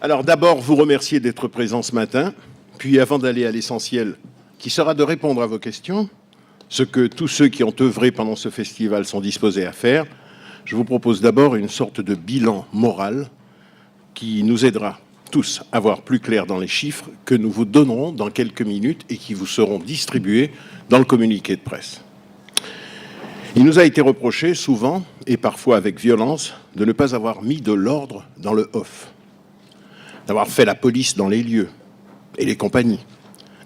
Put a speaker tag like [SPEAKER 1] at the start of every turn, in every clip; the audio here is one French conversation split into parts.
[SPEAKER 1] Alors d'abord, vous remercier d'être présent ce matin, puis avant d'aller à l'essentiel, qui sera de répondre à vos questions, ce que tous ceux qui ont œuvré pendant ce festival sont disposés à faire, je vous propose d'abord une sorte de bilan moral qui nous aidera tous à voir plus clair dans les chiffres que nous vous donnerons dans quelques minutes et qui vous seront distribués dans le communiqué de presse. Il nous a été reproché souvent, et parfois avec violence, de ne pas avoir mis de l'ordre dans le off, d'avoir fait la police dans les lieux et les compagnies,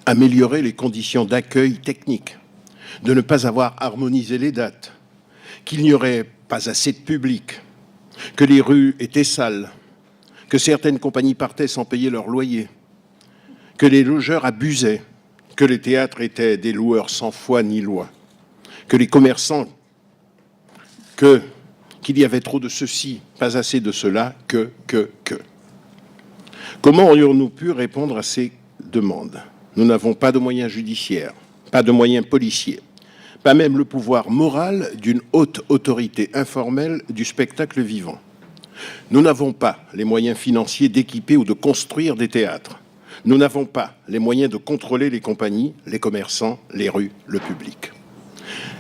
[SPEAKER 1] améliorer les conditions d'accueil technique, de ne pas avoir harmonisé les dates, qu'il n'y aurait pas assez de public, que les rues étaient sales, que certaines compagnies partaient sans payer leur loyer, que les logeurs abusaient, que les théâtres étaient des loueurs sans foi ni loi, que les commerçants, qu'il y avait trop de ceci, pas assez de cela, que. Comment aurions-nous pu répondre à ces demandes? Nous n'avons pas de moyens judiciaires, pas de moyens policiers, pas même le pouvoir moral d'une haute autorité informelle du spectacle vivant. Nous n'avons pas les moyens financiers d'équiper ou de construire des théâtres. Nous n'avons pas les moyens de contrôler les compagnies, les commerçants, les rues, le public.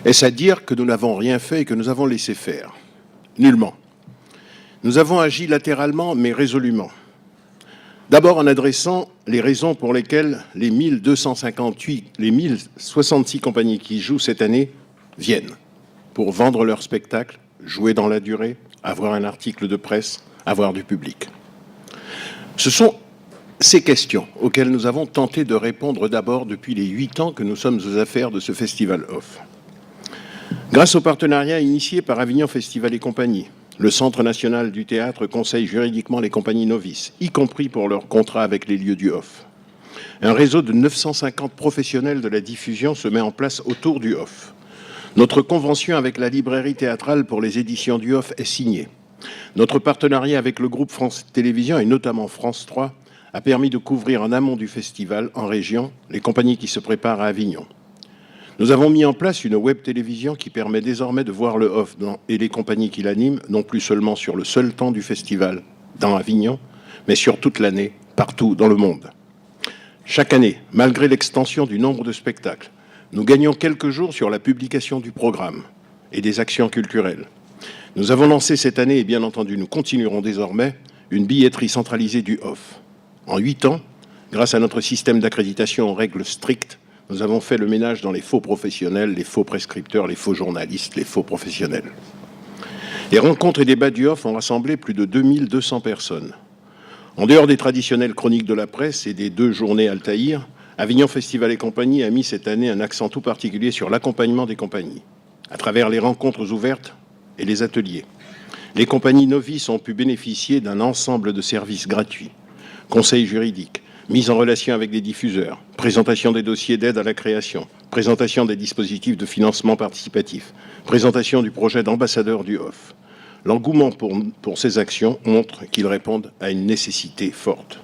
[SPEAKER 1] Est-ce à dire que nous n'avons rien fait et que nous avons laissé faire? Nullement. Nous avons agi latéralement mais résolument. D'abord en adressant les raisons pour lesquelles les 1066 compagnies qui jouent cette année viennent pour vendre leur spectacle, jouer dans la durée, avoir un article de presse, avoir du public. Ce sont ces questions auxquelles nous avons tenté de répondre d'abord depuis les 8 ans que nous sommes aux affaires de ce Festival Off. Grâce au partenariat initié par Avignon Festival et Compagnie, le Centre national du théâtre conseille juridiquement les compagnies novices, y compris pour leurs contrats avec les lieux du off. Un réseau de 950 professionnels de la diffusion se met en place autour du off. Notre convention avec la librairie théâtrale pour les éditions du off est signée. Notre partenariat avec le groupe France Télévisions et notamment France 3 a permis de couvrir en amont du festival, en région, les compagnies qui se préparent à Avignon. Nous avons mis en place une web télévision qui permet désormais de voir le off et les compagnies qui l'animent, non plus seulement sur le seul temps du festival, dans Avignon, mais sur toute l'année, partout dans le monde. Chaque année, malgré l'extension du nombre de spectacles, nous gagnons quelques jours sur la publication du programme et des actions culturelles. Nous avons lancé cette année, et bien entendu nous continuerons désormais, une billetterie centralisée du off. En 8 ans, grâce à notre système d'accréditation aux règles strictes, nous avons fait le ménage dans les faux professionnels, les faux prescripteurs, les faux journalistes, les faux professionnels. Les rencontres et débats du off ont rassemblé plus de 2200 personnes. En dehors des traditionnelles chroniques de la presse et des 2 journées Altaïr, Avignon Festival et Compagnie a mis cette année un accent tout particulier sur l'accompagnement des compagnies, à travers les rencontres ouvertes et les ateliers. Les compagnies novices ont pu bénéficier d'un ensemble de services gratuits, conseils juridiques, mise en relation avec des diffuseurs, présentation des dossiers d'aide à la création, présentation des dispositifs de financement participatif, présentation du projet d'ambassadeur du off. L'engouement pour ces actions montre qu'ils répondent à une nécessité forte.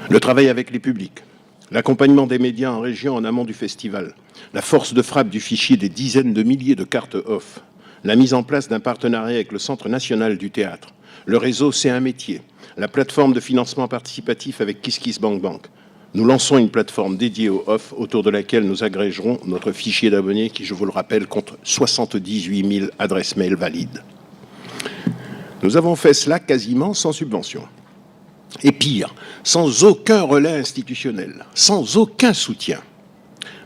[SPEAKER 1] Le travail avec les publics, l'accompagnement des médias en région en amont du festival, la force de frappe du fichier des dizaines de milliers de cartes off, la mise en place d'un partenariat avec le Centre national du théâtre, le réseau C'est un métier, la plateforme de financement participatif avec KissKissBankBank. Nous lançons une plateforme dédiée au off autour de laquelle nous agrégerons notre fichier d'abonnés qui, je vous le rappelle, compte 78 000 adresses mail valides. Nous avons fait cela quasiment sans subvention. Et pire, sans aucun relais institutionnel, sans aucun soutien.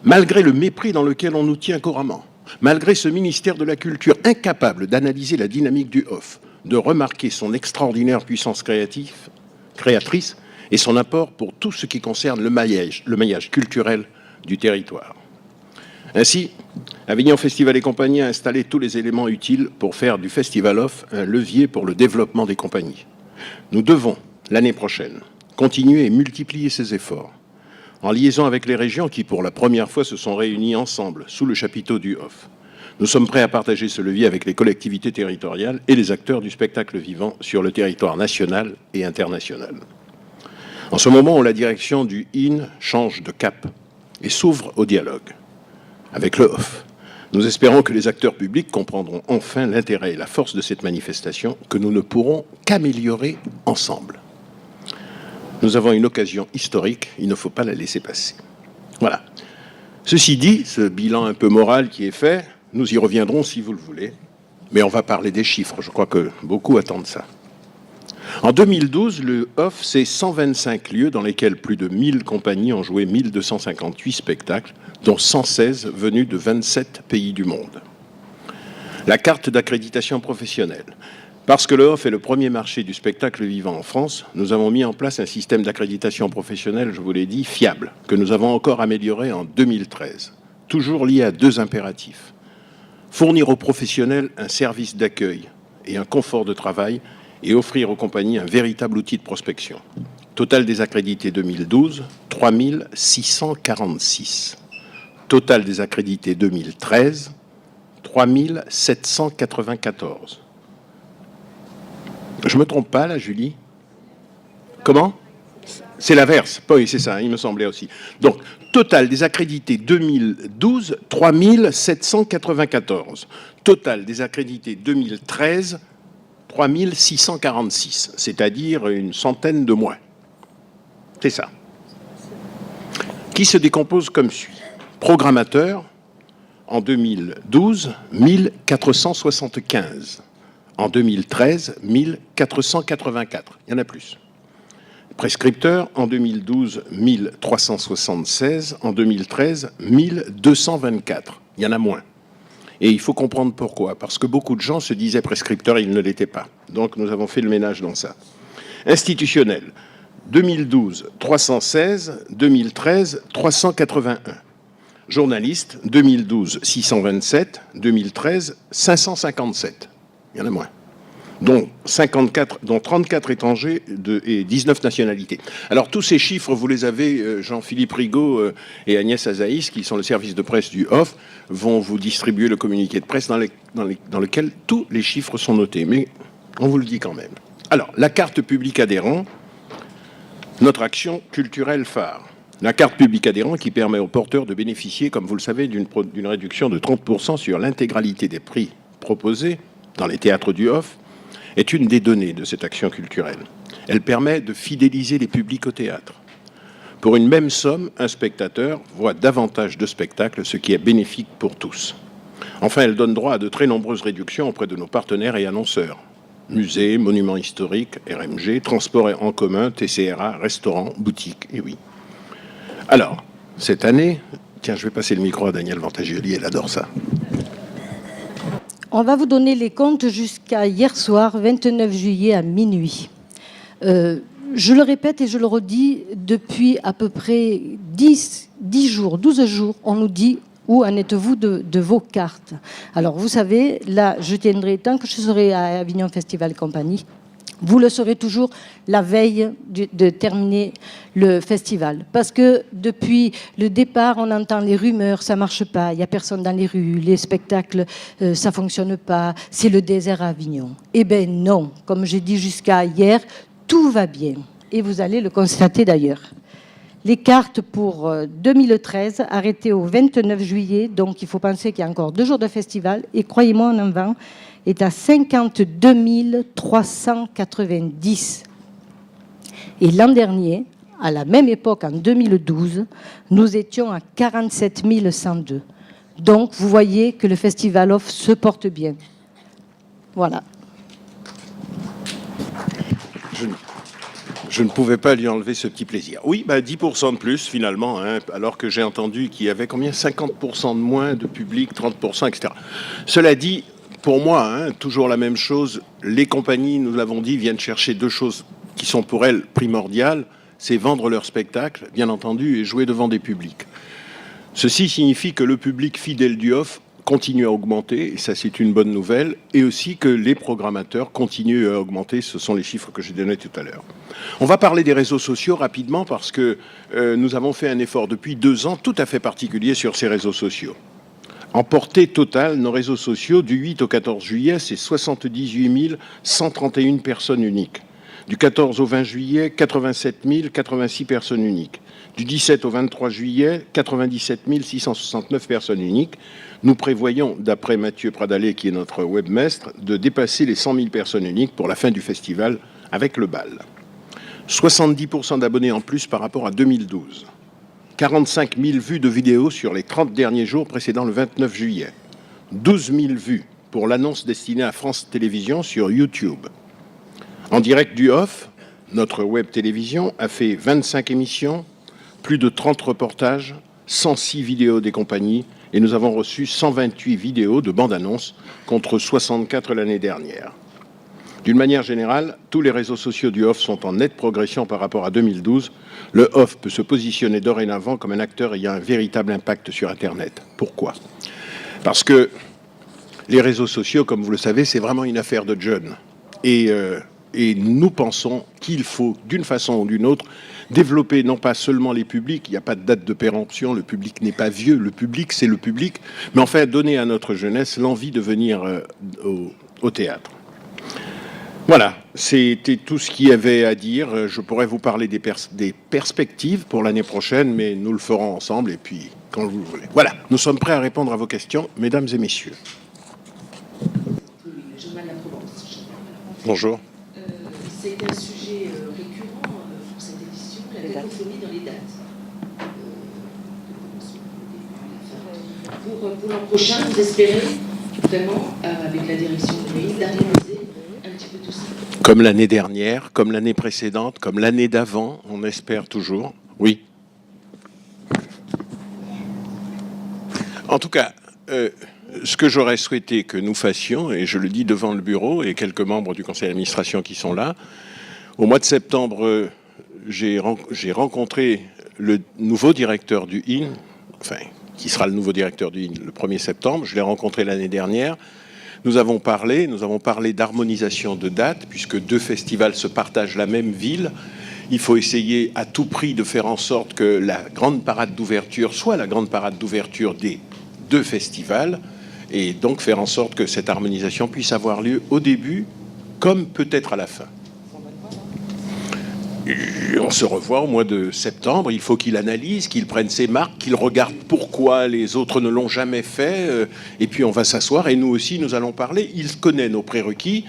[SPEAKER 1] Malgré le mépris dans lequel on nous tient couramment, malgré ce ministère de la Culture incapable d'analyser la dynamique du off, de remarquer son extraordinaire puissance créatrice et son apport pour tout ce qui concerne le maillage culturel du territoire. Ainsi, Avignon Festival et Compagnie a installé tous les éléments utiles pour faire du Festival Off un levier pour le développement des compagnies. Nous devons, l'année prochaine, continuer et multiplier ces efforts, en liaison avec les régions qui, pour la première fois, se sont réunies ensemble sous le chapiteau du off. Nous sommes prêts à partager ce levier avec les collectivités territoriales et les acteurs du spectacle vivant sur le territoire national et international. En ce moment où la direction du IN change de cap et s'ouvre au dialogue avec le off, nous espérons que les acteurs publics comprendront enfin l'intérêt et la force de cette manifestation que nous ne pourrons qu'améliorer ensemble. Nous avons une occasion historique, il ne faut pas la laisser passer. Voilà. Ceci dit, ce bilan un peu moral qui est fait, nous y reviendrons si vous le voulez, mais on va parler des chiffres, je crois que beaucoup attendent ça. En 2012, le OFF, c'est 125 lieux dans lesquels plus de 1000 compagnies ont joué 1258 spectacles, dont 116 venus de 27 pays du monde. La carte d'accréditation professionnelle. Parce que le OFF est le premier marché du spectacle vivant en France, nous avons mis en place un système d'accréditation professionnelle, je vous l'ai dit, fiable, que nous avons encore amélioré en 2013, toujours lié à deux impératifs. Fournir aux professionnels un service d'accueil et un confort de travail et offrir aux compagnies un véritable outil de prospection. Total des accrédités 2012, 3646. Total des accrédités 2013, 3794. Je ne me trompe pas, là, Julie? Comment? C'est l'inverse. Oui, c'est ça, il me semblait aussi. Donc, total des accrédités 2012, 3794. Total des accrédités 2013, 3646, c'est-à-dire une centaine de moins. C'est ça. Qui se décompose comme suit. Programmateur, en 2012, 1475. En 2013, 1484. Il y en a plus. Prescripteur, en 2012, 1376. En 2013, 1224. Il y en a moins. Et il faut comprendre pourquoi. Parce que beaucoup de gens se disaient prescripteurs et ils ne l'étaient pas. Donc nous avons fait le ménage dans ça. Institutionnel, 2012, 316. 2013, 381. Journaliste, 2012, 627. 2013, 557. Il y en a moins. Dont 34 étrangers et 19 nationalités. Alors tous ces chiffres, vous les avez, Jean-Philippe Rigaud et Agnès Azaïs, qui sont le service de presse du OFF, vont vous distribuer le communiqué de presse dans lequel tous les chiffres sont notés. Mais on vous le dit quand même. Alors, la carte publique adhérent, notre action culturelle phare. La carte publique adhérent qui permet aux porteurs de bénéficier, comme vous le savez, d'une réduction de 30% sur l'intégralité des prix proposés dans les théâtres du OFF, est une des données de cette action culturelle. Elle permet de fidéliser les publics au théâtre. Pour une même somme, un spectateur voit davantage de spectacles, ce qui est bénéfique pour tous. Enfin, elle donne droit à de très nombreuses réductions auprès de nos partenaires et annonceurs. Musées, monuments historiques, RMG, transports en commun, TCRA, restaurants, boutiques, et oui. Alors, cette année, tiens, je vais passer le micro à Danielle Vantagioli, elle adore ça.
[SPEAKER 2] On va vous donner les comptes jusqu'à hier soir, 29 juillet à minuit. Je le répète et je le redis, depuis à peu près 10 jours, 12 jours, on nous dit où en êtes-vous de vos cartes. Alors vous savez, là, je tiendrai, tant que je serai à Avignon Festival Compagnie, vous le saurez toujours la veille de terminer le festival. Parce que depuis le départ, on entend les rumeurs, ça ne marche pas, il n'y a personne dans les rues, les spectacles, ça ne fonctionne pas, c'est le désert à Avignon. Eh bien non, comme j'ai dit jusqu'à hier, tout va bien. Et vous allez le constater d'ailleurs. Les cartes pour 2013, arrêtées au 29 juillet, donc il faut penser qu'il y a encore 2 jours de festival, et croyez-moi, on en vend, est à 52 390. Et l'an dernier, à la même époque, en 2012, nous étions à 47 102. Donc, vous voyez que le Festival OFF se porte bien. Voilà.
[SPEAKER 1] Je ne pouvais pas lui enlever ce petit plaisir. Oui, 10% de plus, finalement, hein, alors que j'ai entendu qu'il y avait combien 50% de moins de public, 30%, etc. Cela dit, pour moi, toujours la même chose, les compagnies, nous l'avons dit, viennent chercher 2 choses qui sont pour elles primordiales, c'est vendre leur spectacle, bien entendu, et jouer devant des publics. Ceci signifie que le public fidèle du OFF continue à augmenter, et ça c'est une bonne nouvelle, et aussi que les programmateurs continuent à augmenter, ce sont les chiffres que j'ai donnés tout à l'heure. On va parler des réseaux sociaux rapidement parce que nous avons fait un effort depuis 2 ans tout à fait particulier sur ces réseaux sociaux. En portée totale, nos réseaux sociaux, du 8 au 14 juillet, c'est 78 131 personnes uniques. Du 14 au 20 juillet, 87 086 personnes uniques. Du 17 au 23 juillet, 97 669 personnes uniques. Nous prévoyons, d'après Mathieu Pradalé, qui est notre webmestre, de dépasser les 100 000 personnes uniques pour la fin du festival avec le bal. 70% d'abonnés en plus par rapport à 2012. 45 000 vues de vidéos sur les 30 derniers jours précédant le 29 juillet. 12 000 vues pour l'annonce destinée à France Télévisions sur YouTube. En direct du Off, notre web télévision a fait 25 émissions, plus de 30 reportages, 106 vidéos des compagnies et nous avons reçu 128 vidéos de bandes-annonces contre 64 l'année dernière. D'une manière générale, tous les réseaux sociaux du Off sont en nette progression par rapport à 2012. Le Off peut se positionner dorénavant comme un acteur ayant un véritable impact sur Internet. Pourquoi ? Parce que les réseaux sociaux, comme vous le savez, c'est vraiment une affaire de jeunes. Et nous pensons qu'il faut, d'une façon ou d'une autre, développer non pas seulement les publics, il n'y a pas de date de péremption, le public n'est pas vieux, le public c'est le public, mais enfin donner à notre jeunesse l'envie de venir au théâtre. Voilà, c'était tout ce qu'il y avait à dire. Je pourrais vous parler des perspectives pour l'année prochaine, mais nous le ferons ensemble et puis quand vous le voulez. Voilà, nous sommes prêts à répondre à vos questions, mesdames et messieurs. Bonjour.
[SPEAKER 3] C'est un sujet récurrent pour cette édition, la cacophonie dans les dates. Pour l'an prochain, vous espérez vraiment, avec la direction du pays, d'harmoniser un petit peu tout ça.
[SPEAKER 1] Comme l'année dernière, comme l'année précédente, comme l'année d'avant, on espère toujours. Oui. En tout cas, ce que j'aurais souhaité que nous fassions, et je le dis devant le bureau et quelques membres du conseil d'administration qui sont là, au mois de septembre, j'ai rencontré le nouveau directeur du IN, enfin, qui sera le nouveau directeur du IN le 1er septembre. Je l'ai rencontré l'année dernière. Nous avons parlé d'harmonisation de dates, puisque 2 festivals se partagent la même ville. Il faut essayer à tout prix de faire en sorte que la grande parade d'ouverture soit la grande parade d'ouverture des 2 festivals, et donc faire en sorte que cette harmonisation puisse avoir lieu au début, comme peut-être à la fin. Et on se revoit au mois de septembre, il faut qu'il analyse, qu'il prenne ses marques, qu'il regarde pourquoi les autres ne l'ont jamais fait, et puis on va s'asseoir, et nous aussi nous allons parler. Il connaît nos prérequis.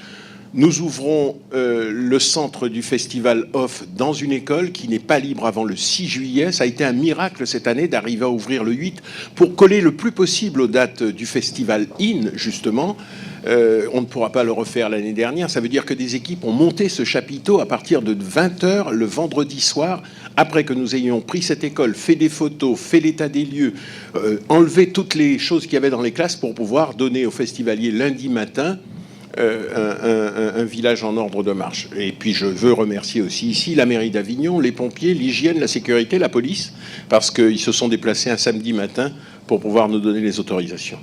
[SPEAKER 1] Nous ouvrons le centre du festival Off dans une école qui n'est pas libre avant le 6 juillet. Ça a été un miracle cette année d'arriver à ouvrir le 8 pour coller le plus possible aux dates du festival IN, justement. On ne pourra pas le refaire l'année dernière. Ça veut dire que des équipes ont monté ce chapiteau à partir de 20h le vendredi soir, après que nous ayons pris cette école, fait des photos, fait l'état des lieux, enlevé toutes les choses qu'il y avait dans les classes pour pouvoir donner aux festivaliers lundi matin un village en ordre de marche. Et puis je veux remercier aussi ici la mairie d'Avignon, les pompiers, l'hygiène, la sécurité, la police, parce qu'ils se sont déplacés un samedi matin pour pouvoir nous donner les autorisations.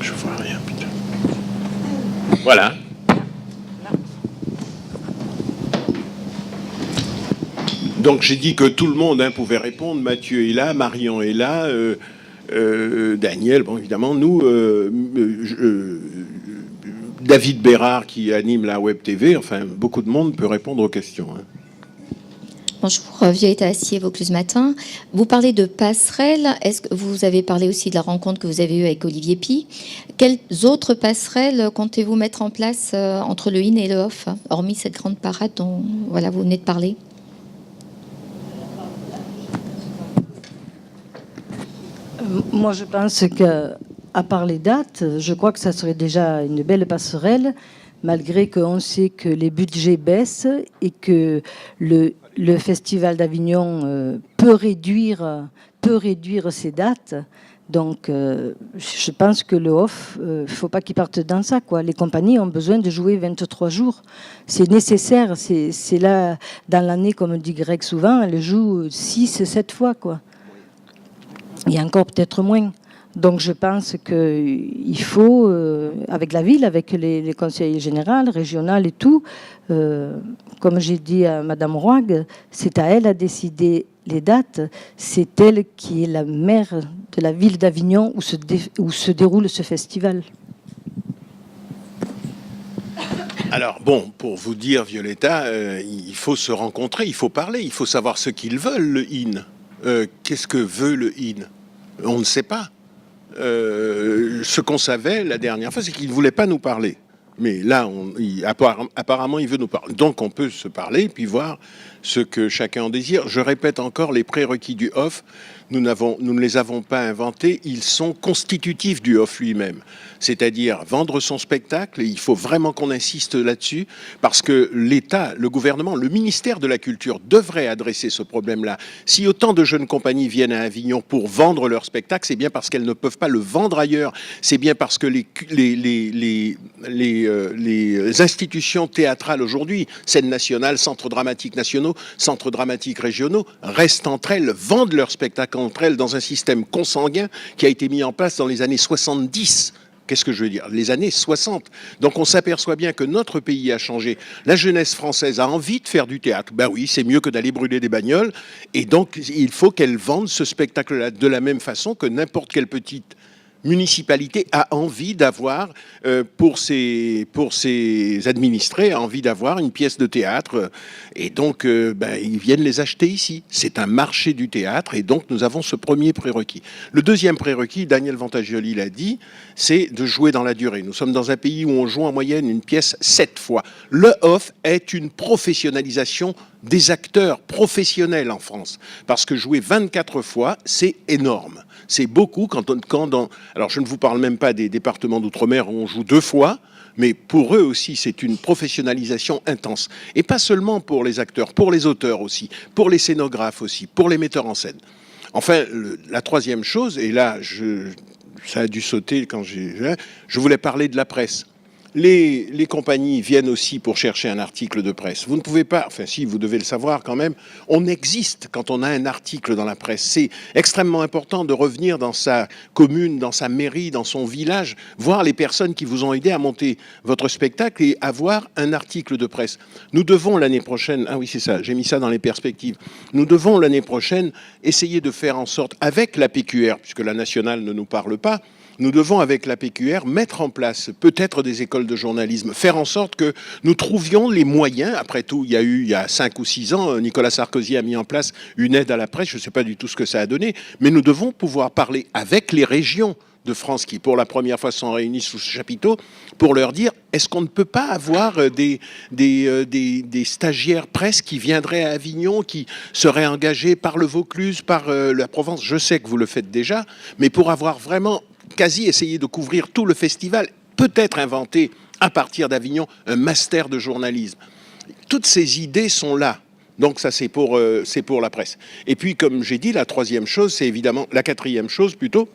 [SPEAKER 1] Je vois rien, putain. Voilà. Donc j'ai dit que tout le monde pouvait répondre. Mathieu est là, Marion est là, Daniel, bon évidemment, nous, David Bérard qui anime la Web TV, enfin beaucoup de monde peut répondre aux questions.
[SPEAKER 4] Bonjour, Violetta Assier, Vaucluse Matin. Vous parlez de passerelles. Est-ce que vous avez parlé aussi de la rencontre que vous avez eue avec Olivier Py? Quelles autres passerelles comptez-vous mettre en place entre le IN et le OFF, hormis cette grande parade dont voilà, vous venez de parler?
[SPEAKER 2] Moi, je pense qu'à part les dates, je crois que ça serait déjà une belle passerelle, malgré qu'on sait que les budgets baissent et que le Festival d'Avignon peut réduire ses dates. Donc, je pense que le off, il ne faut pas qu'il parte dans ça, quoi. Les compagnies ont besoin de jouer 23 jours. C'est nécessaire. C'est là, dans l'année, comme dit Greg souvent, elle joue 6, 7 fois, quoi. Il y a encore peut-être moins. Donc je pense qu'il faut, avec la ville, avec les conseillers généraux, régionaux et tout, comme j'ai dit à Madame Roig, c'est à elle à décider les dates. C'est elle qui est la maire de la ville d'Avignon où se déroule ce festival.
[SPEAKER 1] Alors bon, pour vous dire, Violetta, il faut se rencontrer, il faut parler, il faut savoir ce qu'ils veulent, le IN. Qu'est-ce que veut le IN? On ne sait pas. Ce qu'on savait la dernière fois, c'est qu'il ne voulait pas nous parler. Mais là, apparemment, il veut nous parler. Donc, on peut se parler, puis voir ce que chacun en désire. Je répète encore, les prérequis du OFF, nous ne les avons pas inventés, ils sont constitutifs du OFF lui-même. C'est-à-dire vendre son spectacle, et il faut vraiment qu'on insiste là-dessus, parce que l'État, le gouvernement, le ministère de la Culture devrait adresser ce problème-là. Si autant de jeunes compagnies viennent à Avignon pour vendre leur spectacle, c'est bien parce qu'elles ne peuvent pas le vendre ailleurs. C'est bien parce que les institutions théâtrales aujourd'hui, scènes nationales, centres dramatiques nationaux, centres dramatiques régionaux, restent entre elles, vendent leur spectacle entre elles dans un système consanguin qui a été mis en place dans les années 70. Qu'est-ce que je veux dire? Les années 60. Donc on s'aperçoit bien que notre pays a changé. La jeunesse française a envie de faire du théâtre. Ben oui, c'est mieux que d'aller brûler des bagnoles. Et donc il faut qu'elle vende ce spectacle-là de la même façon que n'importe quelle petite municipalité a envie d'avoir, pour ses administrés, a envie d'avoir une pièce de théâtre. Et donc, ils viennent les acheter ici. C'est un marché du théâtre et donc nous avons ce premier prérequis. Le deuxième prérequis, Daniel Vantagioli l'a dit, c'est de jouer dans la durée. Nous sommes dans un pays où on joue en moyenne une pièce 7 fois. Le OFF est une professionnalisation des acteurs professionnels en France. Parce que jouer 24 fois, c'est énorme. C'est beaucoup alors je ne vous parle même pas des départements d'outre-mer où on joue 2 fois, mais pour eux aussi, c'est une professionnalisation intense. Et pas seulement pour les acteurs, pour les auteurs aussi, pour les scénographes aussi, pour les metteurs en scène. Enfin, la troisième chose, et là, ça a dû sauter quand je voulais parler de la presse. Les compagnies viennent aussi pour chercher un article de presse. Vous ne pouvez pas, enfin si, vous devez le savoir quand même, on existe quand on a un article dans la presse. C'est extrêmement important de revenir dans sa commune, dans sa mairie, dans son village, voir les personnes qui vous ont aidé à monter votre spectacle et avoir un article de presse. Nous devons l'année prochaine, ah oui c'est ça, j'ai mis ça dans les perspectives, nous devons l'année prochaine essayer de faire en sorte, avec la PQR, puisque la nationale ne nous parle pas, nous devons, avec la PQR, mettre en place peut-être des écoles de journalisme, faire en sorte que nous trouvions les moyens. Après tout, il y a 5 ou 6 ans, Nicolas Sarkozy a mis en place une aide à la presse. Je ne sais pas du tout ce que ça a donné, mais nous devons pouvoir parler avec les régions de France qui, pour la première fois, sont réunies sous ce chapiteau, pour leur dire, est-ce qu'on ne peut pas avoir des stagiaires presse qui viendraient à Avignon, qui seraient engagés par le Vaucluse, par la Provence? Je sais que vous le faites déjà, mais pour avoir vraiment quasi essayer de couvrir tout le festival, peut-être inventer à partir d'Avignon un master de journalisme. Toutes ces idées sont là. Donc ça c'est pour la presse. Et puis comme j'ai dit, la quatrième chose plutôt,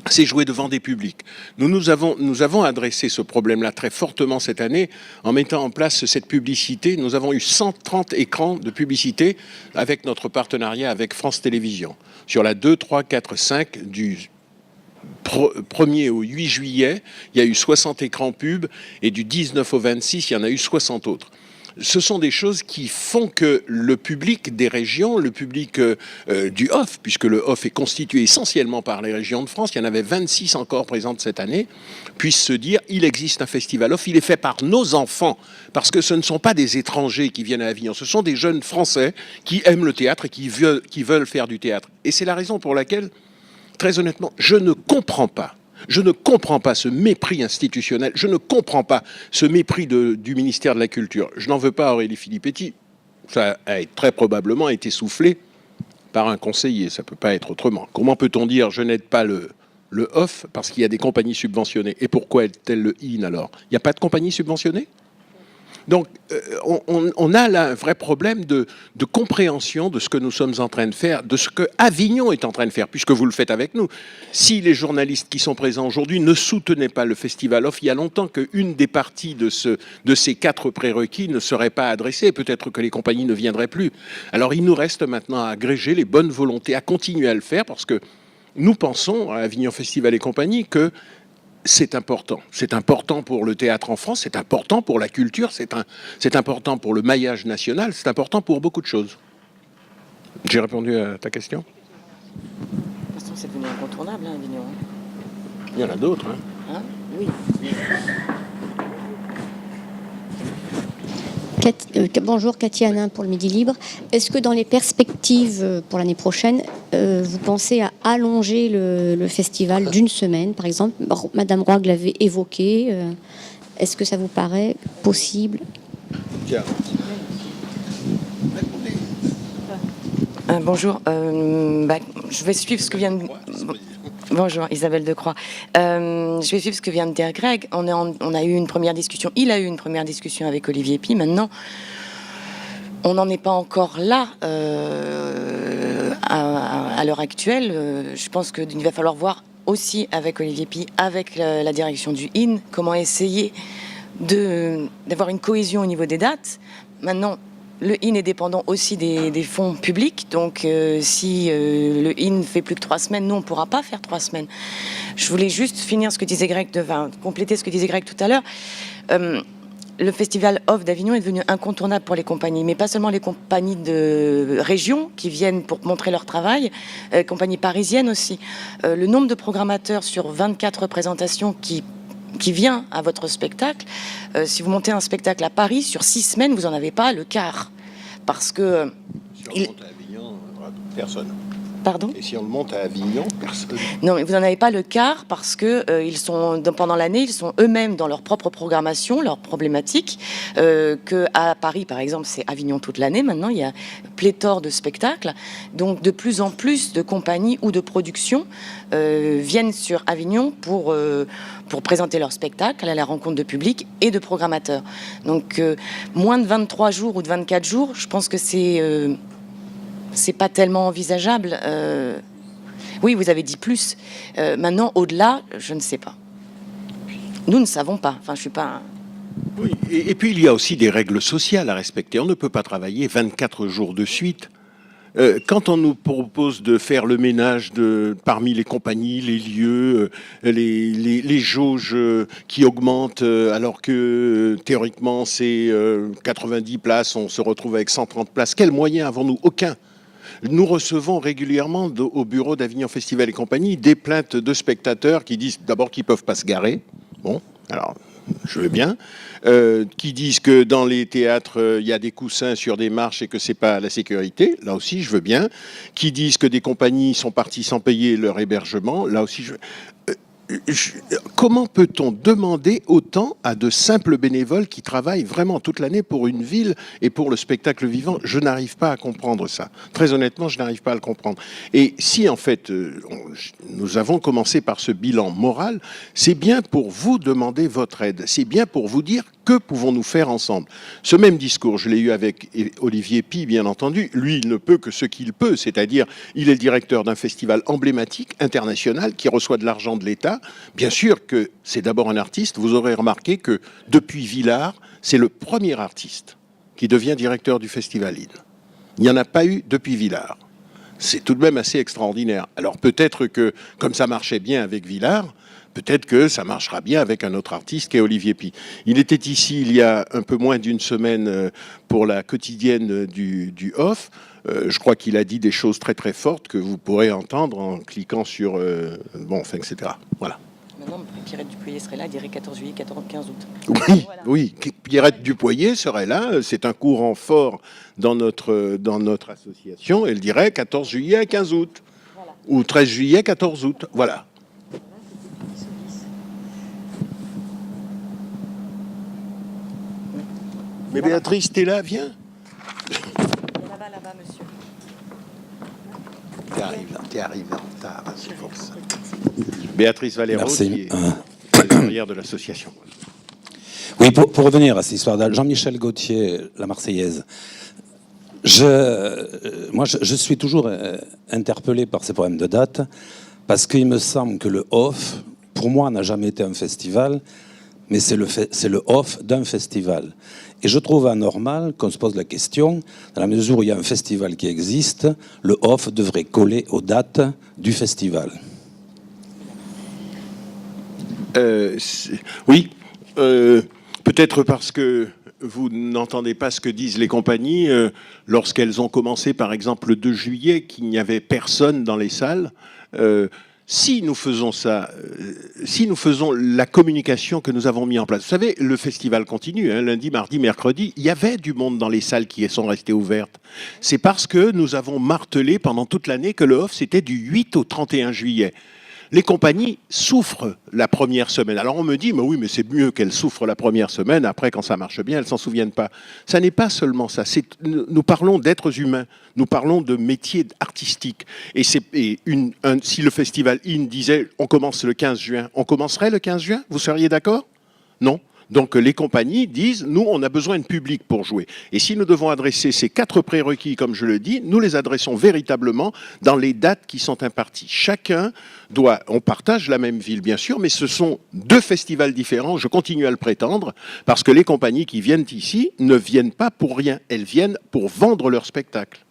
[SPEAKER 1] c'est jouer devant des publics. Nous avons adressé ce problème-là très fortement cette année en mettant en place cette publicité. Nous avons eu 130 écrans de publicité avec notre partenariat avec France Télévisions. Sur la 2, 3, 4, 5 du 1er au 8 juillet, il y a eu 60 écrans pubs et du 19 au 26, il y en a eu 60 autres. Ce sont des choses qui font que le public des régions, le public du OFF, puisque le OFF est constitué essentiellement par les régions de France, il y en avait 26 encore présentes cette année, puisse se dire, il existe un festival OFF, il est fait par nos enfants, parce que ce ne sont pas des étrangers qui viennent à Avignon, ce sont des jeunes Français qui aiment le théâtre et qui veulent faire du théâtre. Et c'est la raison pour laquelle, très honnêtement, je ne comprends pas ce mépris institutionnel, je ne comprends pas ce mépris du ministère de la Culture. Je n'en veux pas à Aurélie Filippetti, ça a très probablement été soufflé par un conseiller, ça ne peut pas être autrement. Comment peut-on dire je n'aide pas le OFF parce qu'il y a des compagnies subventionnées? Et pourquoi aide-t-elle le IN alors? Il n'y a pas de compagnie subventionnée? Donc, on a là un vrai problème de compréhension de ce que nous sommes en train de faire, de ce que Avignon est en train de faire, puisque vous le faites avec nous. Si les journalistes qui sont présents aujourd'hui ne soutenaient pas le Festival OFF, il y a longtemps qu'une des parties de ces 4 prérequis ne serait pas adressée. Peut-être que les compagnies ne viendraient plus. Alors, il nous reste maintenant à agréger les bonnes volontés, à continuer à le faire, parce que nous pensons, à Avignon Festival et compagnie, que c'est important. C'est important pour le théâtre en France, c'est important pour la culture, c'est important pour le maillage national, c'est important pour beaucoup de choses. J'ai répondu à ta question?
[SPEAKER 5] De toute façon, c'est devenu incontournable, Avignon.
[SPEAKER 1] Il y en a d'autres.
[SPEAKER 5] Hein? Oui.
[SPEAKER 6] Bonjour, Cathy Hanin pour le Midi Libre. Est-ce que dans les perspectives pour l'année prochaine, vous pensez à allonger le festival d'une semaine, par exemple? Madame Roig l'avait évoqué. Est-ce que ça vous paraît possible?
[SPEAKER 1] Tiens.
[SPEAKER 5] Bonjour, je vais suivre ce que vient de... Bonjour, Isabelle Decroix. Je vais suivre ce que vient de dire Greg. On a eu une première discussion, il a eu une première discussion avec Olivier Py. Maintenant, on n'en est pas encore là à l'heure actuelle. Je pense qu'il va falloir voir aussi avec Olivier Py, avec la direction du IN, comment essayer d'avoir une cohésion au niveau des dates. Maintenant, le IN est dépendant aussi des fonds publics, donc si le IN fait plus que 3 semaines, nous on ne pourra pas faire 3 semaines. Je voulais juste finir ce que disait Greg, compléter ce que disait Greg tout à l'heure. Le festival Off d'Avignon est devenu incontournable pour les compagnies, mais pas seulement les compagnies de région qui viennent pour montrer leur travail, compagnies parisiennes aussi. Le nombre de programmateurs sur 24 représentations qui vient à votre spectacle, si vous montez un spectacle à Paris, sur 6 semaines, vous n'en avez pas le quart. Parce que...
[SPEAKER 1] Si on monte à Avignon, personne.
[SPEAKER 5] Pardon ?
[SPEAKER 1] Et si on le monte à Avignon, personne.
[SPEAKER 5] Non, mais vous n'en avez pas le quart parce que pendant l'année, ils sont eux-mêmes dans leur propre programmation, leurs problématiques. Qu'à Paris, par exemple, c'est Avignon toute l'année. Maintenant, il y a pléthore de spectacles. Donc, de plus en plus de compagnies ou de productions viennent sur Avignon pour présenter leur spectacle à la rencontre de public et de programmateurs. Donc, moins de 23 jours ou de 24 jours, je pense que c'est pas tellement envisageable. Oui, vous avez dit plus. Maintenant, au-delà, je ne sais pas. Nous ne savons pas. Enfin, je suis pas...
[SPEAKER 1] Oui, et puis il y a aussi des règles sociales à respecter. On ne peut pas travailler 24 jours de suite. Quand on nous propose de faire le ménage parmi les compagnies, les lieux, les jauges qui augmentent alors que théoriquement c'est 90 places, on se retrouve avec 130 places, quels moyens avons-nous? Aucun. Nous recevons régulièrement au bureau d'Avignon Festival et compagnie des plaintes de spectateurs qui disent d'abord qu'ils ne peuvent pas se garer. Bon, alors je veux bien. Qui disent que dans les théâtres, il y a des coussins sur des marches et que c'est pas la sécurité. Là aussi, je veux bien. Qui disent que des compagnies sont parties sans payer leur hébergement. Là aussi, comment peut-on demander autant à de simples bénévoles qui travaillent vraiment toute l'année pour une ville et pour le spectacle vivant? Je n'arrive pas à comprendre ça. Très honnêtement, je n'arrive pas à le comprendre. Et si en fait, nous avons commencé par ce bilan moral, c'est bien pour vous demander votre aide. C'est bien pour vous dire que pouvons-nous faire ensemble. Ce même discours, je l'ai eu avec Olivier Py, bien entendu. Lui, il ne peut que ce qu'il peut, c'est-à-dire il est le directeur d'un festival emblématique, international, qui reçoit de l'argent de l'État. Bien sûr que c'est d'abord un artiste. Vous aurez remarqué que depuis Villars, c'est le premier artiste qui devient directeur du Festival IN. Il n'y en a pas eu depuis Villars. C'est tout de même assez extraordinaire. Alors peut-être que, comme ça marchait bien avec Villars, peut-être que ça marchera bien avec un autre artiste qui est Olivier Py. Il était ici il y a un peu moins d'une semaine pour la quotidienne du Off. Je crois qu'il a dit des choses très très fortes que vous pourrez entendre en cliquant sur etc. Voilà.
[SPEAKER 5] Maintenant, Pierrette Dupoyer serait là, elle dirait 14 juillet, 15 août.
[SPEAKER 1] Oui,
[SPEAKER 5] Voilà.
[SPEAKER 1] oui. Pierrette Dupoyer serait là. C'est un courant fort dans notre association. Elle dirait 14 juillet à 15 août. Voilà. Ou 13 juillet, 14 août. Voilà. Mais Béatrice, t'es là, viens.
[SPEAKER 5] Là-bas, monsieur.
[SPEAKER 1] T'es arrivé en retard, c'est pour ça. Béatrice Valero,
[SPEAKER 7] Merci.
[SPEAKER 1] qui est trésorière de l'association.
[SPEAKER 7] Oui, pour revenir à cette histoire de Jean-Michel Gaultier, la Marseillaise, je suis toujours interpellé par ces problèmes de date, parce qu'il me semble que le off, pour moi, n'a jamais été un festival, mais c'est le off d'un festival. Et je trouve anormal qu'on se pose la question, dans la mesure où il y a un festival qui existe, le off devrait coller aux dates du festival.
[SPEAKER 1] Oui, peut-être parce que vous n'entendez pas ce que disent les compagnies lorsqu'elles ont commencé, par exemple, le 2 juillet, qu'il n'y avait personne dans les salles. Si nous faisons ça, si nous faisons la communication que nous avons mis en place, vous savez, le festival continue, hein, lundi, mardi, mercredi, il y avait du monde dans les salles qui sont restées ouvertes. C'est parce que nous avons martelé pendant toute l'année que le off, c'était du 8 au 31 juillet. Les compagnies souffrent la première semaine. Alors on me dit, mais oui, mais c'est mieux qu'elles souffrent la première semaine. Après, quand ça marche bien, elles s'en souviennent pas. Ça n'est pas seulement ça. Nous parlons d'êtres humains. Nous parlons de métiers artistiques. Et si le festival IN disait, on commence le 15 juin, on commencerait le 15 juin? Vous seriez d'accord? Non. Donc les compagnies disent, nous, on a besoin de public pour jouer. Et si nous devons adresser ces 4 prérequis, comme je le dis, nous les adressons véritablement dans les dates qui sont imparties. Chacun doit, on partage la même ville, bien sûr, mais ce sont 2 festivals différents, je continue à le prétendre, parce que les compagnies qui viennent ici ne viennent pas pour rien, elles viennent pour vendre leur spectacle.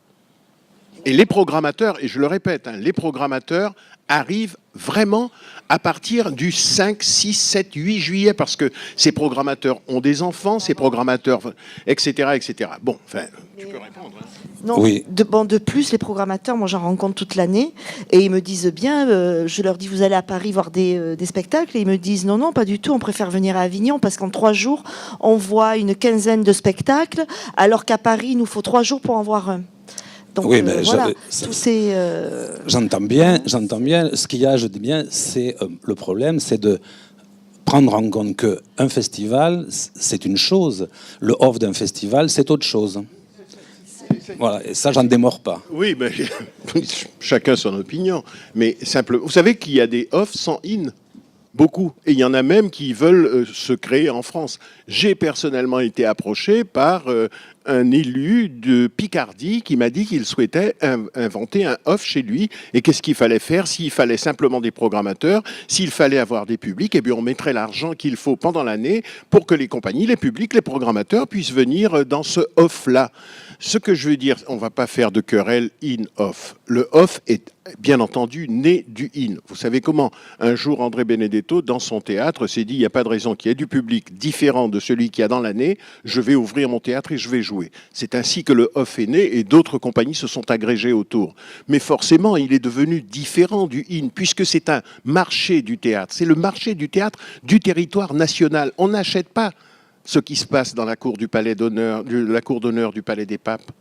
[SPEAKER 1] Et les programmateurs, et je le répète, les programmateurs arrivent vraiment à partir du 5, 6, 7, 8 juillet, parce que ces programmateurs ont des enfants, ces programmateurs, etc., etc. Bon, enfin, tu peux répondre. Hein.
[SPEAKER 8] Non,
[SPEAKER 7] oui.
[SPEAKER 8] De plus, les programmateurs, moi j'en rencontre toute l'année, et ils me disent bien, je leur dis, vous allez à Paris voir des spectacles, et ils me disent, non, non, pas du tout, on préfère venir à Avignon, parce qu'en 3 jours, on voit une quinzaine de spectacles, alors qu'à Paris, il nous faut 3 jours pour en voir un. Donc,
[SPEAKER 7] oui, mais
[SPEAKER 8] voilà,
[SPEAKER 7] j'entends bien. Ce qu'il y a, je dis bien, c'est le problème, c'est de prendre en compte qu'un festival, c'est une chose. Le off d'un festival, c'est autre chose. Voilà, et ça, j'en démords pas.
[SPEAKER 1] Oui, mais chacun son opinion. Mais simplement, vous savez qu'il y a des off sans in. Beaucoup. Et il y en a même qui veulent se créer en France. J'ai personnellement été approché par un élu de Picardie qui m'a dit qu'il souhaitait inventer un off chez lui. Et qu'est-ce qu'il fallait faire? S'il fallait simplement des programmateurs, s'il fallait avoir des publics, eh bien on mettrait l'argent qu'il faut pendant l'année pour que les compagnies, les publics, les programmateurs puissent venir dans ce off-là. Ce que je veux dire, on ne va pas faire de querelle in-off. Le off est bien entendu né du in. Vous savez comment? Un jour, André Benedetto, dans son théâtre, s'est dit, il n'y a pas de raison qu'il y ait du public différent de celui qu'il y a dans l'année, je vais ouvrir mon théâtre et je vais jouer. C'est ainsi que le off est né et d'autres compagnies se sont agrégées autour. Mais forcément, il est devenu différent du in, puisque c'est un marché du théâtre. C'est le marché du théâtre du territoire national. On n'achète pas ce qui se passe dans la cour du palais d'honneur, la cour d'honneur du palais des papes.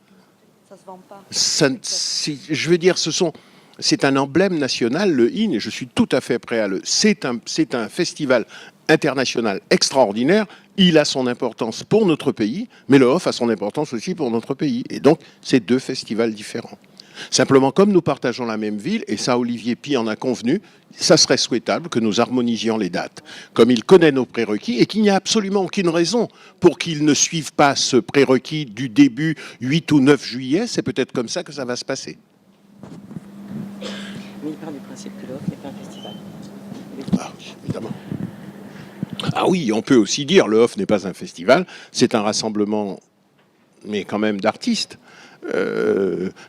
[SPEAKER 8] ça se vend pas.
[SPEAKER 1] Je veux dire, c'est un emblème national, le IN, et je suis tout à fait prêt à le... C'est un festival international extraordinaire. Il a son importance pour notre pays, mais le off a son importance aussi pour notre pays. Et donc, c'est 2 festivals différents. Simplement, comme nous partageons la même ville, et ça, Olivier Py en a convenu, ça serait souhaitable que nous harmonisions les dates. Comme il connaît nos prérequis et qu'il n'y a absolument aucune raison pour qu'il ne suive pas ce prérequis du début 8 ou 9 juillet, c'est peut-être comme ça que ça va se passer.
[SPEAKER 5] Mais il part du principe que l'off n'est pas un festival.
[SPEAKER 1] Ah, évidemment. Ah oui, on peut aussi dire le off n'est pas un festival, c'est un rassemblement, mais quand même d'artistes.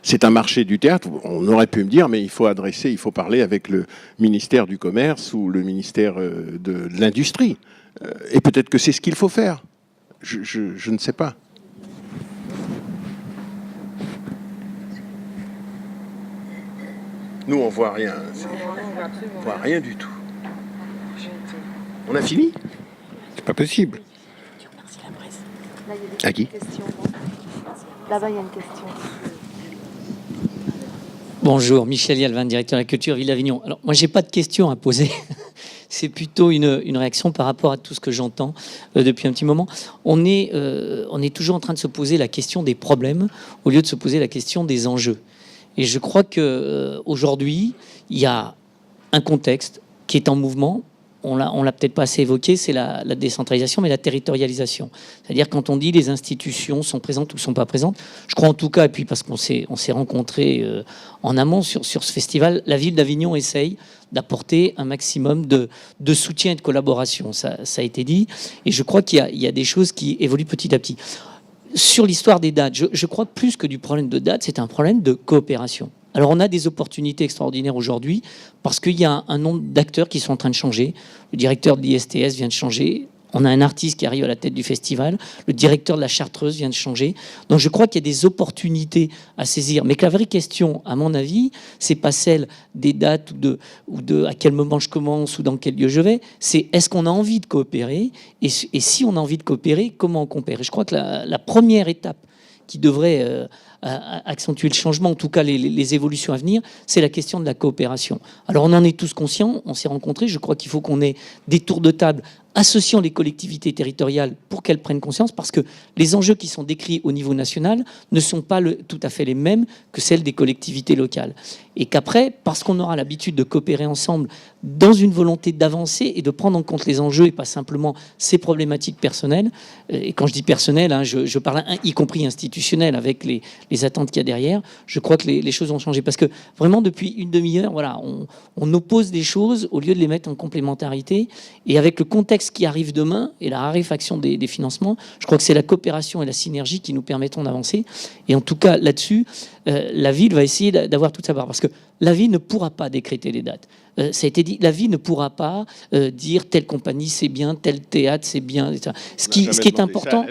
[SPEAKER 1] C'est un marché du théâtre. On aurait pu me dire, mais il faut parler avec le ministère du Commerce ou le ministère de l'Industrie. Et peut-être que c'est ce qu'il faut faire. Je ne sais pas. Nous, on voit rien. On voit rien du tout. On a fini? C'est pas possible. À qui?
[SPEAKER 8] Là-bas, il y a une question.
[SPEAKER 9] Bonjour, Michel Yalvin, directeur de la culture Ville d'Avignon. Alors, moi, j'ai pas de questions à poser. C'est plutôt une réaction par rapport à tout ce que j'entends depuis un petit moment. On est toujours en train de se poser la question des problèmes au lieu de se poser la question des enjeux. Et je crois qu'aujourd'hui, il y a un contexte qui est en mouvement. On l'a peut-être pas assez évoqué, c'est la décentralisation, mais la territorialisation. C'est-à-dire quand on dit les institutions sont présentes ou sont pas présentes, je crois en tout cas, et puis parce qu'on s'est rencontrés en amont sur ce festival, la ville d'Avignon essaye d'apporter un maximum de soutien et de collaboration. Ça a été dit, et je crois qu'il y a des choses qui évoluent petit à petit. Sur l'histoire des dates, je crois plus que du problème de date, c'est un problème de coopération. Alors on a des opportunités extraordinaires aujourd'hui parce qu'il y a un nombre d'acteurs qui sont en train de changer. Le directeur de l'ISTS vient de changer. On a un artiste qui arrive à la tête du festival. Le directeur de la Chartreuse vient de changer. Donc je crois qu'il y a des opportunités à saisir. Mais que la vraie question, à mon avis, c'est pas celle des dates ou de à quel moment je commence ou dans quel lieu je vais. C'est est-ce qu'on a envie de coopérer et si on a envie de coopérer, comment on coopère. Et je crois que la première étape qui devrait accentuer le changement, en tout cas les évolutions à venir, c'est la question de la coopération. Alors on en est tous conscients, on s'est rencontrés, je crois qu'il faut qu'on ait des tours de table associant les collectivités territoriales pour qu'elles prennent conscience, parce que les enjeux qui sont décrits au niveau national ne sont pas tout à fait les mêmes que celles des collectivités locales. Et qu'après, parce qu'on aura l'habitude de coopérer ensemble dans une volonté d'avancer et de prendre en compte les enjeux et pas simplement ces problématiques personnelles, et quand je dis personnelles, hein, je parle y compris institutionnelles, avec les attentes qu'il y a derrière, je crois que les choses ont changé. Parce que vraiment, depuis une demi-heure, voilà, on oppose des choses au lieu de les mettre en complémentarité. Et avec le contexte qui arrive demain et la raréfaction des financements, je crois que c'est la coopération et la synergie qui nous permettront d'avancer. Et en tout cas, là-dessus, la ville va essayer d'avoir toute sa part. Parce que la ville ne pourra pas décréter les dates. Ça a été dit, la ville ne pourra pas dire telle compagnie c'est bien, tel théâtre c'est bien. Etc. Ce qui est important,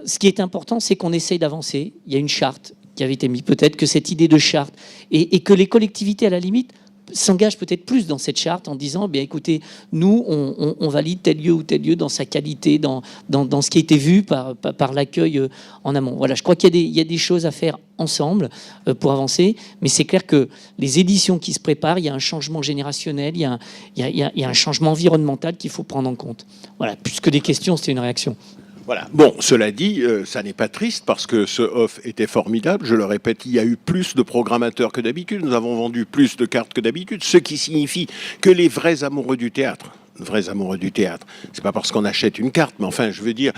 [SPEAKER 9] ce qui est important, c'est qu'on essaye d'avancer. Il y a une charte qui avait été mise, peut-être que cette idée de charte et que les collectivités, à la limite, s'engagent peut-être plus dans cette charte en disant, bien écoutez, nous, on valide tel lieu ou tel lieu dans sa qualité, dans ce qui a été vu par l'accueil en amont. Voilà, je crois qu'il y a des choses à faire ensemble pour avancer, mais c'est clair que les éditions qui se préparent, il y a un changement générationnel, il y a un changement environnemental qu'il faut prendre en compte. Voilà, plus que des questions, c'était une réaction.
[SPEAKER 1] Voilà. Bon, cela dit, ça n'est pas triste parce que ce off était formidable. Je le répète, il y a eu plus de programmateurs que d'habitude. Nous avons vendu plus de cartes que d'habitude, ce qui signifie que les vrais amoureux du théâtre, c'est pas parce qu'on achète une carte, mais enfin, je veux dire,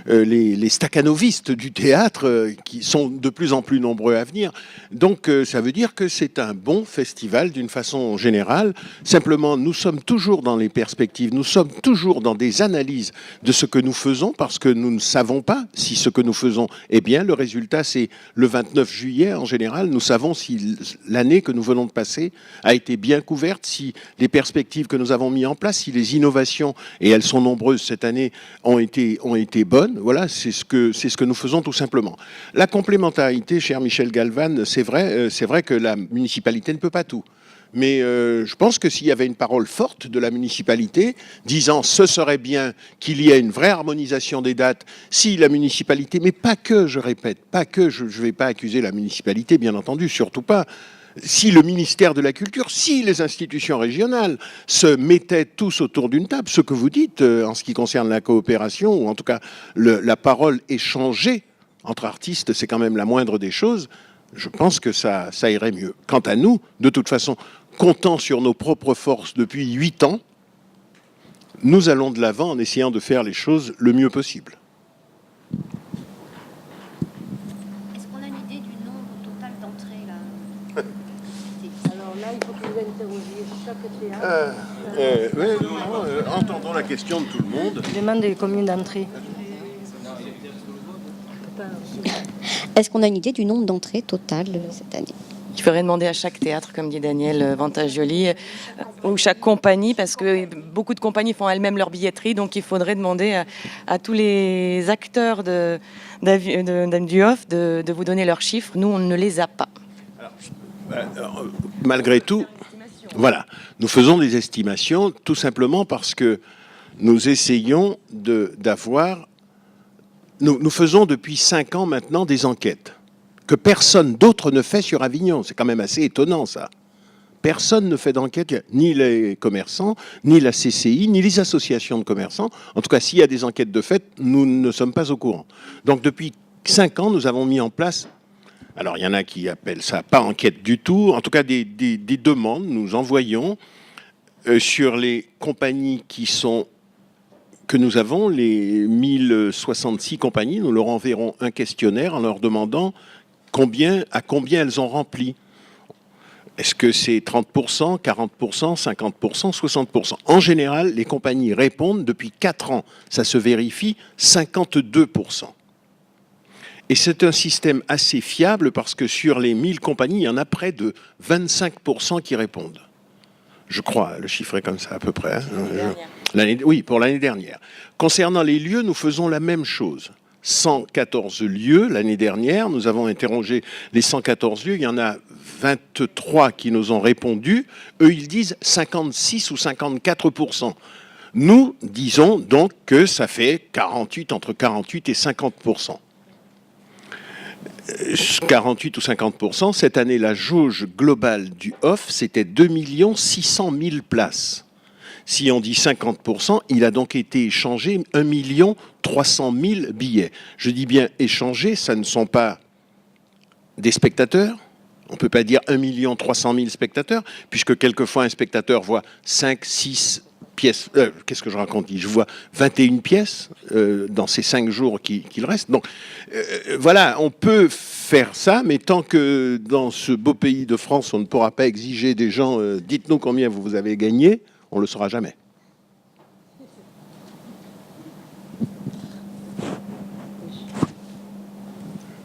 [SPEAKER 1] les staccanovistes du théâtre qui sont de plus en plus nombreux à venir. Donc, ça veut dire que c'est un bon festival d'une façon générale. Simplement, nous sommes toujours dans les perspectives, nous sommes toujours dans des analyses de ce que nous faisons, parce que nous ne savons pas si ce que nous faisons est bien. Le résultat, c'est le 29 juillet, en général. Nous savons si l'année que nous venons de passer a été bien couverte, si les perspectives que nous avons mis en place, si les innovations, et elles sont nombreuses cette année, ont été bonnes. Voilà, c'est ce que nous faisons tout simplement. La complémentarité, cher Michel Galvan, c'est vrai que la municipalité ne peut pas tout. Mais je pense que s'il y avait une parole forte de la municipalité disant ce serait bien qu'il y ait une vraie harmonisation des dates, si la municipalité, mais pas que, je répète, pas que, je ne vais pas accuser la municipalité, bien entendu, surtout pas. Si le ministère de la Culture, si les institutions régionales se mettaient tous autour d'une table, ce que vous dites en ce qui concerne la coopération, ou en tout cas la parole échangée entre artistes, c'est quand même la moindre des choses, je pense que ça irait mieux. Quant à nous, de toute façon, comptant sur nos propres forces depuis 8 ans, nous allons de l'avant en essayant de faire les choses le mieux possible.
[SPEAKER 6] Est-ce qu'on a une idée du nombre total d'entrées là?
[SPEAKER 2] Alors là, il faut que vous interrogiez chaque théâtre.
[SPEAKER 1] Entendons la question de tout le monde.
[SPEAKER 2] Demande combien d'entrées.
[SPEAKER 6] Est-ce qu'on a une idée du nombre d'entrées totales cette année?
[SPEAKER 5] Il faudrait demander à chaque théâtre, comme dit Daniel Vantagioli, ou chaque compagnie, parce que beaucoup de compagnies font elles-mêmes leur billetterie, donc il faudrait demander à tous les acteurs du off de vous donner leurs chiffres. Nous, on ne les a pas.
[SPEAKER 1] Malgré tout, voilà, nous faisons des estimations tout simplement parce que nous essayons d'avoir... Nous faisons depuis 5 ans maintenant des enquêtes que personne d'autre ne fait sur Avignon. C'est quand même assez étonnant, ça. Personne ne fait d'enquête, ni les commerçants, ni la CCI, ni les associations de commerçants. En tout cas, s'il y a des enquêtes de fait, nous ne sommes pas au courant. Donc, depuis 5 ans, nous avons mis en place... Alors, il y en a qui appellent ça pas enquête du tout. En tout cas, des demandes, nous envoyons sur les compagnies que nous avons, les 1066 compagnies. Nous leur enverrons un questionnaire en leur demandant à combien elles ont rempli. Est-ce que c'est 30%, 40%, 50%, 60%? En général, les compagnies répondent depuis 4 ans. Ça se vérifie, 52%. Et c'est un système assez fiable parce que sur les 1000 compagnies, il y en a près de 25% qui répondent. Je crois, le chiffre est comme ça à peu près. Oui, pour l'année dernière. Concernant les lieux, nous faisons la même chose. 114 lieux l'année dernière. Nous avons interrogé les 114 lieux. Il y en a 23 qui nous ont répondu. Eux, ils disent 56 ou 54%. Nous disons donc que ça fait entre 48 et 50%. 48 ou 50%. Cette année, la jauge globale du off, c'était 2 600 000 places. Si on dit 50%, il a donc été échangé 1 300 000 billets. Je dis bien échangé, ça ne sont pas des spectateurs. On ne peut pas dire 1 300 000 spectateurs, puisque quelquefois un spectateur voit 5, 6 pièces. Qu'est-ce que je raconte? Je vois 21 pièces dans ces 5 jours qu'il reste. Donc voilà, on peut faire ça, mais tant que dans ce beau pays de France, on ne pourra pas exiger des gens dites-nous combien vous avez gagné, on ne le saura jamais.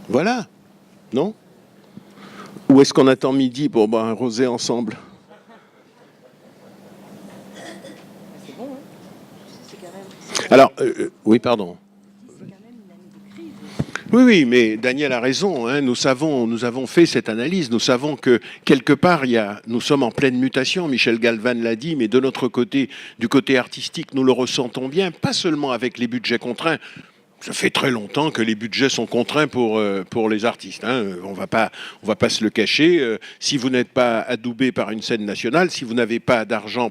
[SPEAKER 1] Voilà, non? Ou est-ce qu'on attend midi pour boire un rosé ensemble? Alors, oui, pardon. Oui, mais Daniel a raison. Hein, nous avons fait cette analyse. Nous savons que quelque part, nous sommes en pleine mutation. Michel Galvan l'a dit, mais de notre côté, du côté artistique, nous le ressentons bien, pas seulement avec les budgets contraints. Ça fait très longtemps que les budgets sont contraints pour les artistes. Hein. On va pas se le cacher. Si vous n'êtes pas adoubé par une scène nationale, si vous n'avez pas d'argent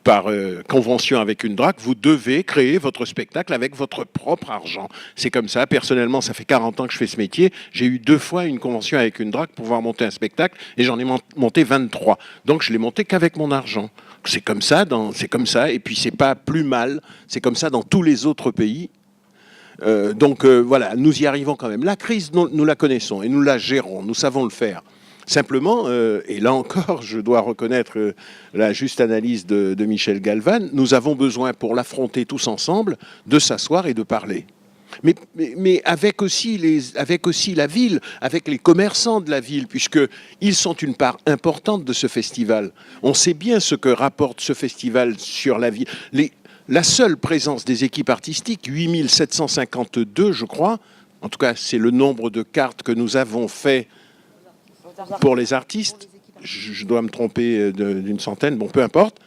[SPEAKER 1] par convention avec une DRAC, vous devez créer votre spectacle avec votre propre argent. C'est comme ça. Personnellement, ça fait 40 ans que je fais ce métier. J'ai eu 2 fois une convention avec une DRAC pour pouvoir monter un spectacle et j'en ai monté 23. Donc je l'ai monté qu'avec mon argent. C'est comme ça, et puis c'est pas plus mal. C'est comme ça dans tous les autres pays. Donc voilà, nous y arrivons quand même. La crise, nous la connaissons et nous la gérons, nous savons le faire. Simplement, et là encore, je dois reconnaître la juste analyse de Michel Galvan, nous avons besoin pour l'affronter tous ensemble de s'asseoir et de parler. Mais avec aussi la ville, avec les commerçants de la ville, puisqu'ils sont une part importante de ce festival. On sait bien ce que rapporte ce festival sur la ville. La seule présence des équipes artistiques, 8752, je crois, en tout cas c'est le nombre de cartes que nous avons fait pour les artistes, je dois me tromper d'une centaine, bon peu importe,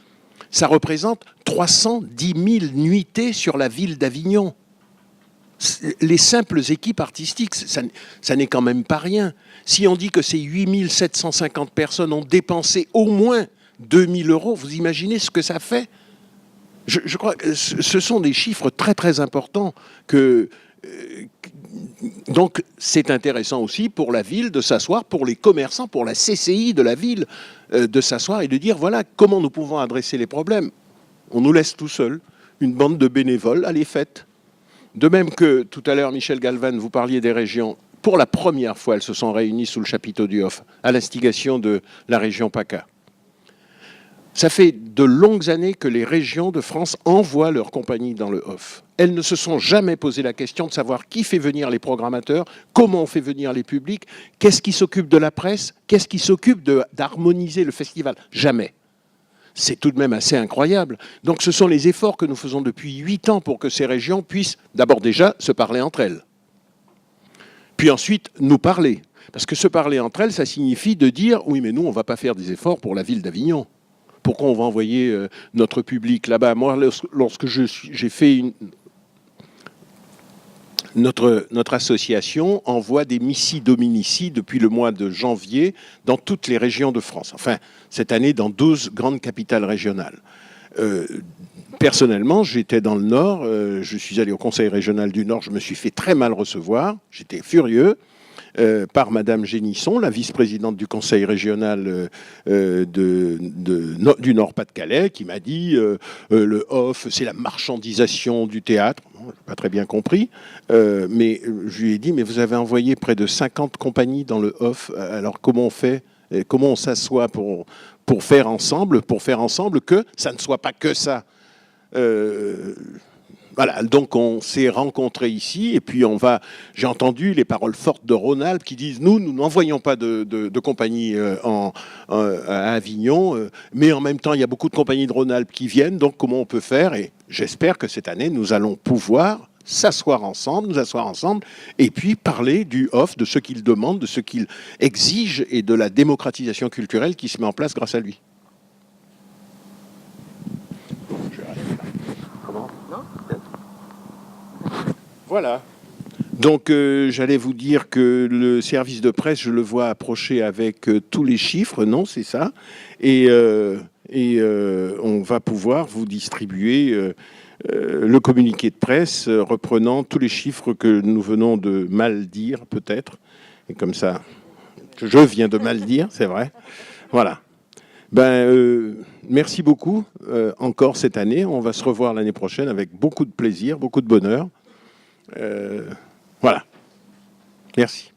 [SPEAKER 1] ça représente 310 000 nuitées sur la ville d'Avignon. Les simples équipes artistiques, ça n'est quand même pas rien. Si on dit que ces 8750 personnes ont dépensé au moins 2000 €, vous imaginez ce que ça fait ? Je crois que ce sont des chiffres très très importants donc c'est intéressant aussi pour la ville de s'asseoir, pour les commerçants, pour la CCI de la ville, de s'asseoir et de dire voilà comment nous pouvons adresser les problèmes. On nous laisse tout seuls, une bande de bénévoles, allez faites. De même que tout à l'heure, Michel Galvan, vous parliez des régions. Pour la première fois, elles se sont réunies sous le chapiteau du Off, à l'instigation de la région PACA. Ça fait de longues années que les régions de France envoient leurs compagnies dans le off. Elles ne se sont jamais posé la question de savoir qui fait venir les programmateurs, comment on fait venir les publics, qu'est-ce qui s'occupe de la presse, qu'est-ce qui s'occupe d'harmoniser le festival. Jamais. C'est tout de même assez incroyable. Donc ce sont les efforts que nous faisons depuis 8 ans pour que ces régions puissent d'abord déjà se parler entre elles. Puis ensuite nous parler. Parce que se parler entre elles, ça signifie de dire oui mais nous on ne va pas faire des efforts pour la ville d'Avignon. Pourquoi on va envoyer notre public là-bas? Moi, lorsque j'ai fait notre association envoie des missi dominici depuis le mois de janvier dans toutes les régions de France. Enfin, cette année, dans 12 grandes capitales régionales. Personnellement, j'étais dans le Nord. Je suis allé au Conseil régional du Nord. Je me suis fait très mal recevoir. J'étais furieux. Par Madame Génisson, la vice-présidente du Conseil régional du Nord-Pas-de-Calais, qui m'a dit le off, c'est la marchandisation du théâtre. Bon, je n'ai pas très bien compris, mais je lui ai dit, mais vous avez envoyé près de 50 compagnies dans le off, alors comment on fait? Comment on s'assoit pour faire ensemble que ça ne soit pas que ça? Voilà, donc on s'est rencontrés ici et puis j'ai entendu les paroles fortes de Rhône-Alpes qui disent nous n'envoyons pas de compagnie à Avignon, mais en même temps il y a beaucoup de compagnies de Rhône-Alpes qui viennent, donc comment on peut faire? Et j'espère que cette année nous allons pouvoir nous asseoir ensemble et puis parler du off, de ce qu'il demande, de ce qu'il exige et de la démocratisation culturelle qui se met en place grâce à lui. Voilà. Donc, j'allais vous dire que le service de presse, je le vois approcher avec tous les chiffres, non, c'est ça. Et on va pouvoir vous distribuer le communiqué de presse reprenant tous les chiffres que nous venons de mal dire, peut-être. Et comme ça, je viens de mal dire, c'est vrai. Voilà. Merci beaucoup encore cette année. On va se revoir l'année prochaine avec beaucoup de plaisir, beaucoup de bonheur. Voilà. Merci.